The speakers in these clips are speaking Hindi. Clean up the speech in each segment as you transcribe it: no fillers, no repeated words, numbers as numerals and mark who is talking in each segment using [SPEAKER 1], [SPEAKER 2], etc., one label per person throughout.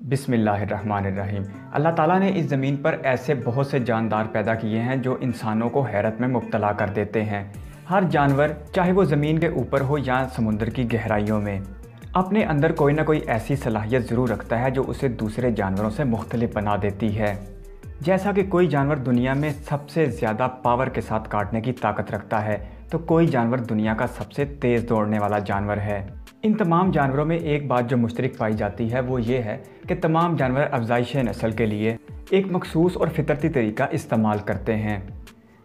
[SPEAKER 1] बिस्मिल्लाहिर्रहमानिर्रहीम। अल्लाह ताला ने इस ज़मीन पर ऐसे बहुत से जानदार पैदा किए हैं जो इंसानों को हैरत में मुब्तला कर देते हैं। हर जानवर, चाहे वो ज़मीन के ऊपर हो या समुद्र की गहराइयों में, अपने अंदर कोई ना कोई ऐसी सलाहियत ज़रूर रखता है जो उसे दूसरे जानवरों से मुख्तलिफ बना देती है। जैसा कि कोई जानवर दुनिया में सबसे ज़्यादा पावर के साथ काटने की ताकत रखता है, तो कोई जानवर दुनिया का सबसे तेज़ दौड़ने वाला जानवर है। इन तमाम जानवरों में एक बात जो मुश्तरक पाई जाती है वो ये है कि तमाम जानवर अफज़ाइश नस्ल के लिए एक मखसूस और फितरती तरीका इस्तेमाल करते हैं।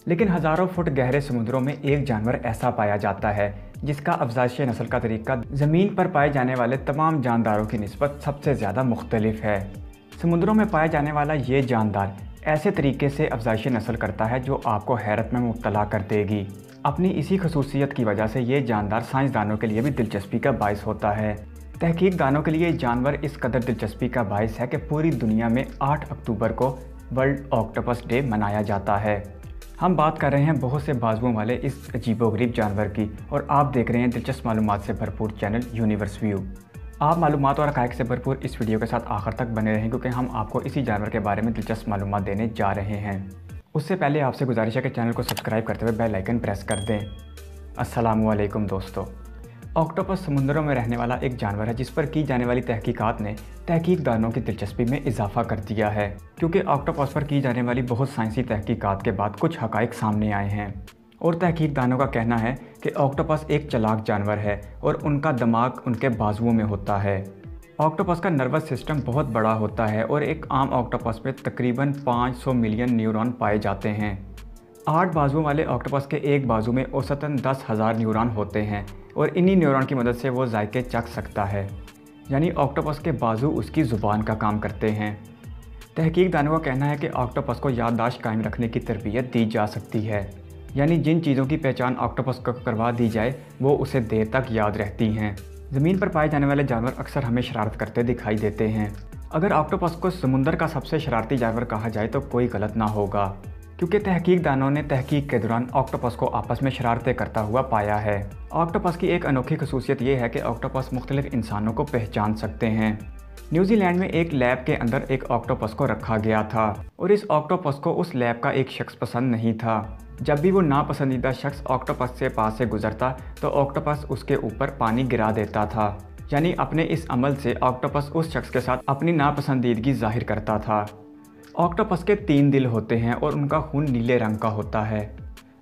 [SPEAKER 1] लेकिन हज़ारों फुट गहरे समुद्रों में एक जानवर ऐसा पाया जाता है जिसका अफज़ाइश नस्ल का तरीका ज़मीन पर पाए जाने वाले तमाम जानदारों की निस्बत सबसे ज़्यादा मुख्तलिफ है। समुद्रों में पाया जाने वाला ये जानदार ऐसे तरीके से अफज़ाइश नस्ल करता है जो आपको हैरत में मुब्तला कर देगी। अपनी इसी खसूसियत की वजह से ये जानदार साइंसदानों के लिए भी दिलचस्पी का बाइस होता है। तहकीकदानों के लिए जानवर इस कदर दिलचस्पी का बाइस है कि पूरी दुनिया में 8 अक्टूबर को वर्ल्ड ऑक्टोपस डे मनाया जाता है। हम बात कर रहे हैं बहुत से बाजुओं वाले इस अजीबोगरीब जानवर की, और आप देख रहे हैं दिलचस्प मालूमात से भरपूर चैनल यूनिवर्स व्यू। आप मालूमात और हक़ाइक़ से भरपूर इस वीडियो के साथ आखिर तक बने रहें, क्योंकि हम आपको इसी जानवर के बारे में दिलचस्प मालूमात देने जा रहे हैं। उससे पहले आपसे गुजारिश है कि चैनल को सब्सक्राइब करते हुए बेल आइकन प्रेस कर दें। अस्सलामु अलैकुम दोस्तों। ऑक्टोपस समुद्रों में रहने वाला एक जानवर है जिस पर की जाने वाली तहकीकात ने तहकीकदानों की दिलचस्पी में इजाफा कर दिया है, क्योंकि ऑक्टोपस पर की जाने वाली बहुत साइंसी तहकीकात के बाद कुछ हक़ाइक़ सामने आए हैं। और तहकीकदानों का कहना है कि ऑक्टोपस एक चालाक जानवर है और उनका दिमाग उनके बाजुओं में होता है। ऑक्टोपस का नर्वस सिस्टम बहुत बड़ा होता है और एक आम ऑक्टोपस में तकरीबन 500 मिलियन न्यूरॉन पाए जाते हैं। 8 बाजुओं वाले ऑक्टोपस के एक बाजू में औसतन 10,000 न्यूरॉन होते हैं और इन्हीं न्यूरॉन की मदद से वो जायके चख सकता है, यानी ऑक्टोपस के बाजू उसकी ज़ुबान का काम करते हैं। तहकीकदानों का कहना है कि ऑक्टोपस को याददाश्त कायम रखने की तरबियत दी जा सकती है, यानी जिन चीज़ों की पहचान ऑक्टोपस को करवा दी जाए वो उसे देर तक याद रहती हैं। ज़मीन पर पाए जाने वाले जानवर अक्सर हमें शरारत करते दिखाई देते हैं। अगर ऑक्टोपस को समुंदर का सबसे शरारती जानवर कहा जाए तो कोई गलत ना होगा, क्योंकि तहकीकदानों ने तहकीक के दौरान ऑक्टोपस को आपस में शरारतें करता हुआ पाया है। ऑक्टोपस की एक अनोखी खसूसियत ये है कि ऑक्टोपस मुख्तलिफ इंसानों को पहचान सकते हैं। न्यूजीलैंड में एक लैब के अंदर एक ऑक्टोपस को रखा गया था और इस ऑक्टोपस को उस लैब का एक शख्स पसंद नहीं था। जब भी वो नापसंदीदा शख्स ऑक्टोपस से पास से गुजरता तो ऑक्टोपस उसके ऊपर पानी गिरा देता था, यानी अपने इस अमल से ऑक्टोपस उस शख्स के साथ अपनी नापसंदीदगी जाहिर करता था। ऑक्टोपस के 3 दिल होते हैं और उनका खून नीले रंग का होता है।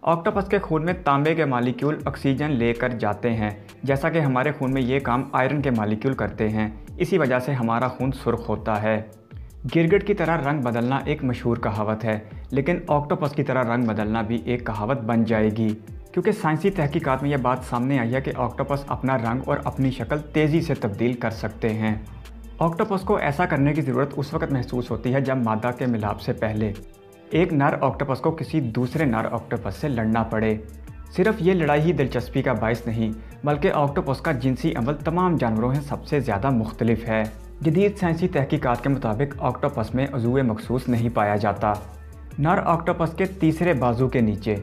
[SPEAKER 1] ऑक्टोपस के खून में तांबे के मालिक्यूल ऑक्सीजन लेकर जाते हैं, जैसा कि हमारे खून में ये काम आयरन के मालिक्यूल करते हैं। इसी वजह से हमारा खून सुर्ख होता है। गिरगिट की तरह रंग बदलना एक मशहूर कहावत है, लेकिन ऑक्टोपस की तरह रंग बदलना भी एक कहावत बन जाएगी, क्योंकि साइंसी तहकीकात में यह बात सामने आई है कि ऑक्टोपस अपना रंग और अपनी शक्ल तेज़ी से तब्दील कर सकते हैं। ऑक्टोपस को ऐसा करने की ज़रूरत उस वक्त महसूस होती है जब मादा के मिलाप से पहले एक नर ऑक्टोपस को किसी दूसरे नर ऑक्टोपस से लड़ना पड़े। सिर्फ ये लड़ाई ही दिलचस्पी का बाइस नहीं, बल्कि ऑक्टोपस का जिनसी अमल तमाम जानवरों से सबसे ज़्यादा मुख्तलिफ है। जदीद साइंसी तहकीकात के मुताबिक ऑक्टोपस में उज़्वे मखसूस नहीं पाया जाता। नर ऑक्टोपस के तीसरे बाजू के नीचे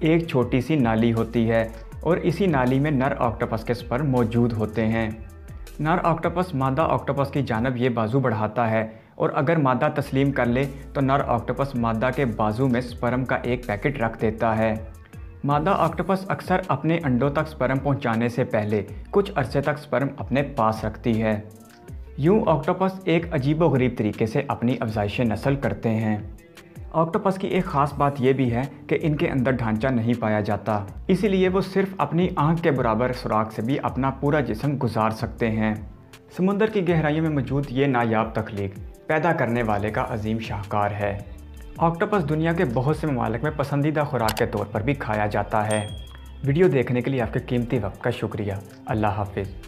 [SPEAKER 1] एक छोटी सी नाली होती है और इसी नाली में नर ऑक्टोपस के स्पर्म मौजूद होते हैं। नर ऑक्टोपस मादा ऑक्टोपस की जानब ये बाजू बढ़ाता है और अगर मादा तस्लीम कर ले तो नर ऑक्टोपस मादा के बाजू में स्पर्म का एक पैकेट रख देता है। मादा ऑक्टोपस अक्सर अपने अंडों तक स्पर्म पहुंचाने से पहले कुछ अरसे तक स्पर्म अपने पास रखती है। यूँ ऑक्टोपस एक अजीबोगरीब तरीके से अपनी अफज़ाइश नस्ल करते हैं। ऑक्टोपस की एक ख़ास बात यह भी है कि इनके अंदर ढांचा नहीं पाया जाता, इसीलिए वो सिर्फ अपनी आँख के बराबर सुराख से भी अपना पूरा जिस्म गुजार सकते हैं। समुद्र की गहराइयों में मौजूद ये नायाब तख्लीक पैदा करने वाले का अजीम शाहकार है। ऑक्टोपस दुनिया के बहुत से ममालिक में पसंदीदा खुराक के तौर पर भी खाया जाता है। वीडियो देखने के लिए आपके कीमती वक्त का शुक्रिया। अल्लाह हाफिज़।